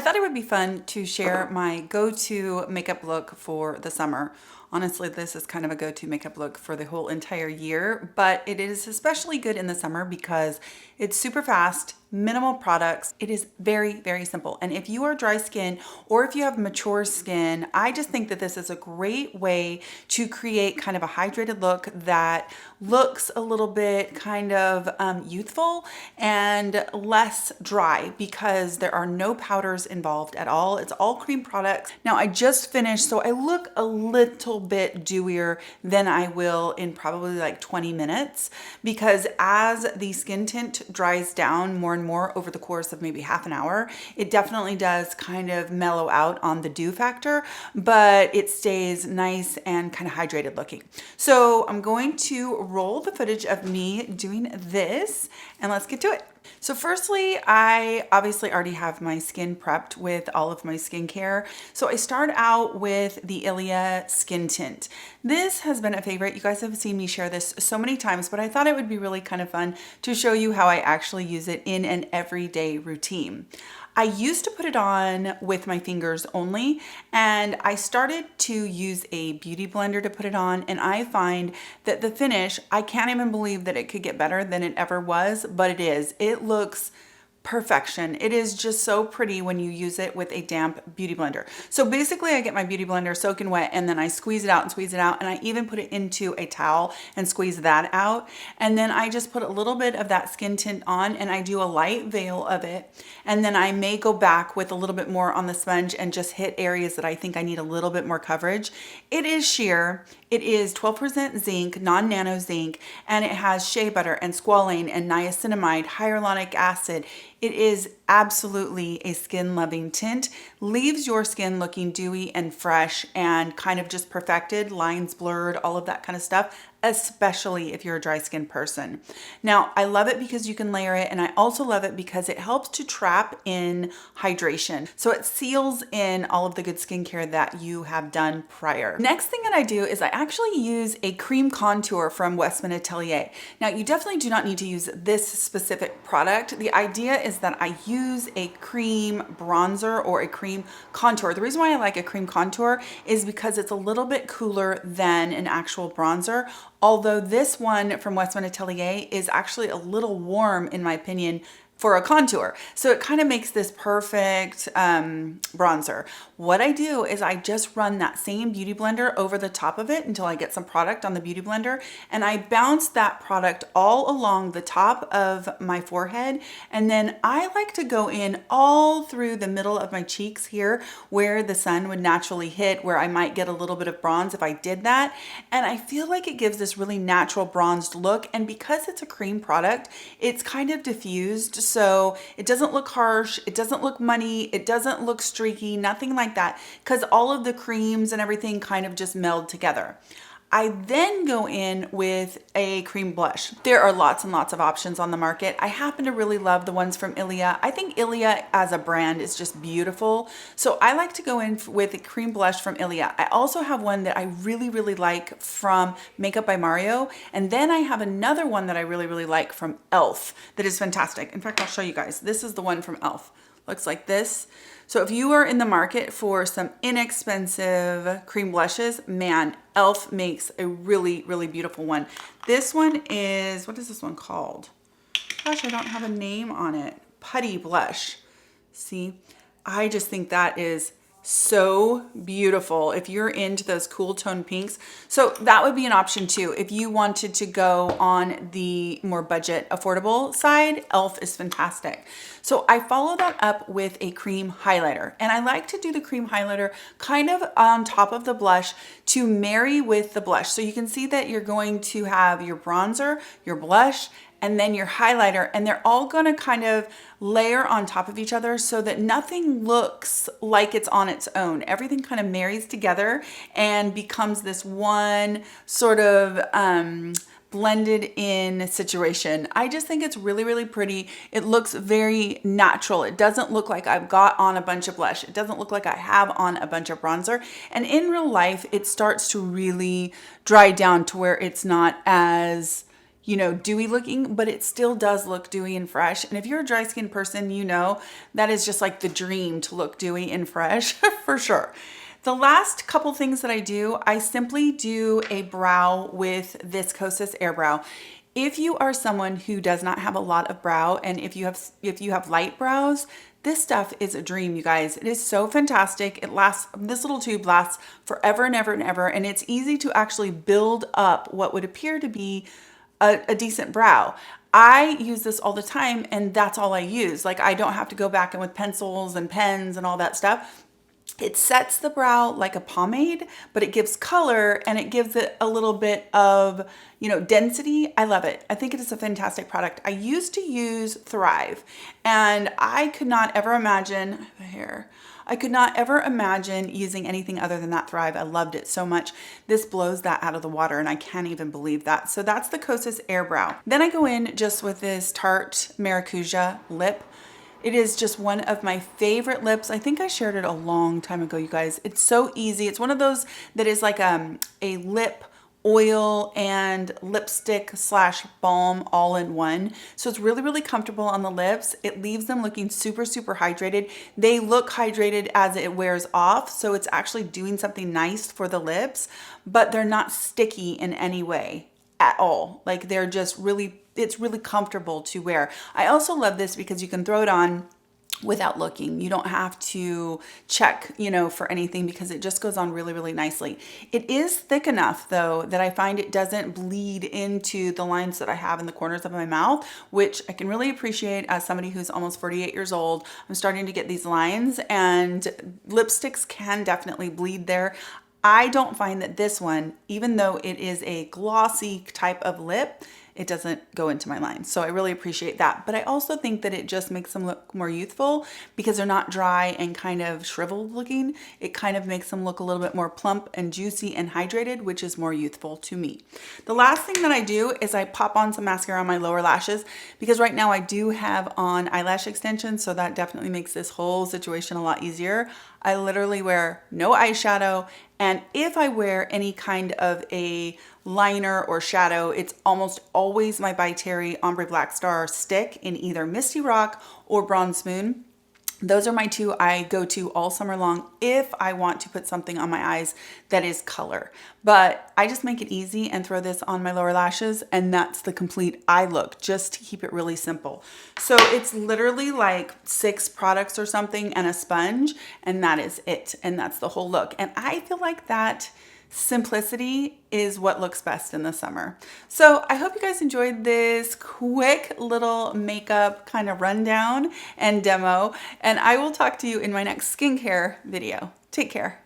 I thought it would be fun to share my go-to makeup look for the summer. Honestly, this is kind of a go-to makeup look for the whole entire year, but it is especially good in the summer because it's super fast, minimal products. It is very, very simple. And if you are dry skin or if you have mature skin, I just think that this is a great way to create kind of a hydrated look that looks a little bit kind of youthful and less dry because there are no powders involved at all. It's all cream products. Now I just finished, so I look a little bit dewier than I will in probably like 20 minutes because as the skin tint dries down more and more over the course of maybe half an hour, it definitely does kind of mellow out on the dew factor, but it stays nice and kind of hydrated looking. So I'm going to roll the footage of me doing this and let's get to it. So firstly, I obviously already have my skin prepped with all of my skincare. So I start out with the Ilia Skin Tint. This has been a favorite. You guys have seen me share this so many times, but I thought it would be really kind of fun to show you how I actually use it in an everyday routine. I used to put it on with my fingers only, and I started to use a beauty blender to put it on, and I find that the finish, I can't even believe that it could get better than it ever was, but it is. It looks perfection. It is just so pretty when you use it with a damp beauty blender. So basically I get my beauty blender soaking wet and then I squeeze it out and squeeze it out, and I even put it into a towel and squeeze that out. And then I just put a little bit of that skin tint on and I do a light veil of it. And then I may go back with a little bit more on the sponge and just hit areas that I think I need a little bit more coverage. It is sheer. It is 12% zinc, non-nano zinc, and it has shea butter and squalane and niacinamide, hyaluronic acid. It is absolutely a skin loving tint, leaves your skin looking dewy and fresh and kind of just perfected, lines blurred, all of that kind of stuff, especially if you're a dry skin person. Now, I love it because you can layer it, and I also love it because it helps to trap in hydration. So it seals in all of the good skincare that you have done prior. Next thing that I do is I actually use a cream contour from Westman Atelier. Now, you definitely do not need to use this specific product. The idea is that I use a cream bronzer or a cream contour. The reason why I like a cream contour is because it's a little bit cooler than an actual bronzer. Although this one from Westman Atelier is actually a little warm in my opinion for a contour. So it kind of makes this perfect bronzer. What I do is I just run that same beauty blender over the top of it until I get some product on the beauty blender, and I bounce that product all along the top of my forehead. And then I like to go in all through the middle of my cheeks here where the sun would naturally hit, where I might get a little bit of bronze if I did that. And I feel like it gives this really natural bronzed look. And because it's a cream product, it's kind of diffused. So it doesn't look harsh, it doesn't look money, it doesn't look streaky, nothing like that, because all of the creams and everything kind of just meld together. I then go in with a cream blush. There are lots and lots of options on the market. I happen to really love the ones from Ilia. I think Ilia as a brand is just beautiful. So I like to go in with a cream blush from Ilia. I also have one that I really, really like from Makeup by Mario. And then I have another one that I really, really like from e.l.f. that is fantastic. In fact, I'll show you guys. This is the one from e.l.f. Looks like this. So if you are in the market for some inexpensive cream blushes, man, e.l.f. makes a really, really beautiful one. This one is, what is this one called? Gosh, I don't have a name on it. Putty Blush. See, I just think that is so beautiful if you're into those cool tone pinks. So that would be an option too. If you wanted to go on the more budget affordable side, e.l.f. is fantastic. So I follow that up with a cream highlighter, and I like to do the cream highlighter kind of on top of the blush to marry with the blush. So you can see that you're going to have your bronzer, your blush, and then your highlighter, and they're all gonna kind of layer on top of each other so that nothing looks like it's on its own. Everything kind of marries together and becomes this one sort of blended in situation. I just think it's really, really pretty. It looks very natural. It doesn't look like I've got on a bunch of blush. It doesn't look like I have on a bunch of bronzer. And in real life, it starts to really dry down to where it's not as you know, dewy looking, but it still does look dewy and fresh. And if you're a dry skin person, you know, that is just like the dream to look dewy and fresh for sure. The last couple things that I do, I simply do a brow with this Kosas Air Brow. If you are someone who does not have a lot of brow, and if you have light brows, this stuff is a dream, you guys. It is so fantastic. It lasts, this little tube lasts forever and ever and ever, and it's easy to actually build up what would appear to be a decent brow. I use this all the time, and that's all I use. Like, I don't have to go back in with pencils and pens and all that stuff. It sets the brow like a pomade, but it gives color and it gives it a little bit of, you know, density. I love it. I think it is a fantastic product. I used to use Thrive, and I could not ever imagine, I could not ever imagine using anything other than that Thrive. I loved it so much. This blows that out of the water, and I can't even believe that. So that's the Kosas Air Brow. Then I go in just with this Tarte Maracuja Lip. It is just one of my favorite lips. I think I shared it a long time ago, you guys. It's so easy. It's one of those that is like a lip oil and lipstick slash balm all in one. So it's really, really comfortable on the lips. It leaves them looking super, super hydrated. They look hydrated as it wears off. So it's actually doing something nice for the lips, but they're not sticky in any way at all. Like, they're just really, it's really comfortable to wear. I also love this because you can throw it on without looking. You don't have to check, you know, for anything, because it just goes on really, really nicely. It is thick enough though that I find it doesn't bleed into the lines that I have in the corners of my mouth, which I can really appreciate as somebody who's almost 48 years old. I'm starting to get these lines, and lipsticks can definitely bleed there. I don't find that this one, even though it is a glossy type of lip, it doesn't go into my lines. So I really appreciate that. But I also think that it just makes them look more youthful because they're not dry and kind of shriveled looking. It kind of makes them look a little bit more plump and juicy and hydrated, which is more youthful to me. The last thing that I do is I pop on some mascara on my lower lashes, because right now I do have on eyelash extensions. So that definitely makes this whole situation a lot easier. I literally wear no eyeshadow, and if I wear any kind of a liner or shadow, it's almost always my By Terry Ombre Black Star stick in either Misty Rock or Bronze Moon. Those are my two I go to all summer long if I want to put something on my eyes that is color. But I just make it easy and throw this on my lower lashes, and that's the complete eye look, just to keep it really simple. So it's literally like 6 products or something and a sponge, and that is it. And that's the whole look. And I feel like that simplicity is what looks best in the summer. So I hope you guys enjoyed this quick little makeup kind of rundown and demo, and I will talk to you in my next skincare video. Take care.